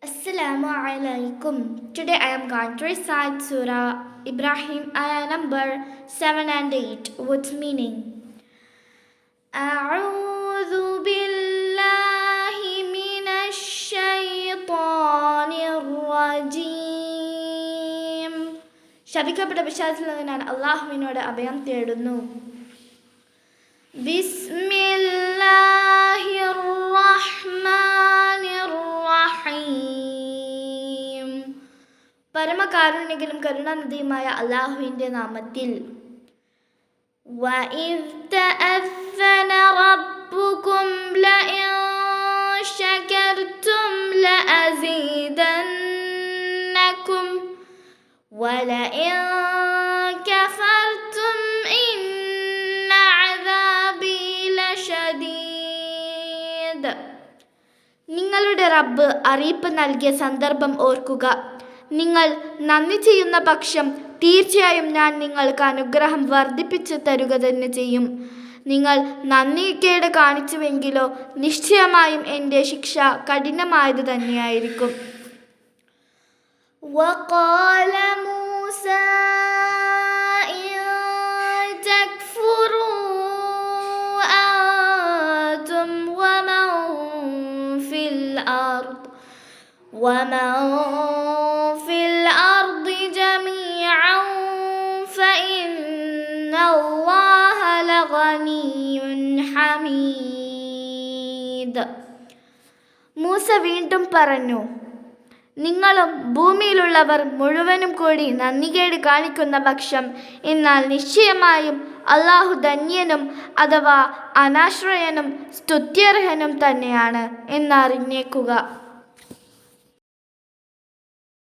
Assalamu alaikum. Today I am going to recite Surah Ibrahim ayah number 7 and 8 with meaning. أعوذ بالله من الشيطان الرجيم. ശപിക്കപ്പെട്ട പിശാചിൽ നിന്ന് ഞാൻ അല്ലാഹുവിനോട് അഭയം തേടുന്നു. ബിസ്മില്ലാഹിർ റഹ്മാനിർ റഹീം. പരമകാരുണികനും കരുണാനിധിയുമായ അല്ലാഹുവിൻ്റെ നാമത്തിൽ. وَإِذْ تَأَذَّنَ رَبُّكُمْ لَئِن شَكَرْتُمْ لَأَزِيدَنَّكُمْ وَلَئِن كَفَرْتُمْ إِنَّ عَذَابِي لَشَدِيدٌ. നിങ്ങളുടെ റബ്ബ് അറിയിപ്പ് നൽകിയ സന്ദർഭം ഓർക്കുക. നിങ്ങൾ നന്ദി ചെയ്യുന്ന പക്ഷം തീർച്ചയായും ഞാൻ നിങ്ങൾക്ക് അനുഗ്രഹം വർദ്ധിപ്പിച്ചു തരുക തന്നെ ചെയ്യും. നിങ്ങൾ നന്ദികേട് കാണിച്ചുവെങ്കിലോ നിശ്ചയമായും എൻ്റെ ശിക്ഷ കഠിനമായത് തന്നെയായിരിക്കും. وقال موسى إن تكفروا أنتم ومن في الأرض جميعا فإن الله لغني حميد. മൂസ വീണ്ടും പറഞ്ഞു, നിങ്ങളും ഭൂമിയിലുള്ളവർ മുഴുവനും കൂടി നന്ദികേട് കാണിക്കുന്ന പക്ഷം എന്നാൽ നിശ്ചയമായും അല്ലാഹു ധന്യനും അഥവാ അനാശ്രയനും സ്തുത്യർഹനും തന്നെയാണ് എന്നറിഞ്ഞേക്കുക.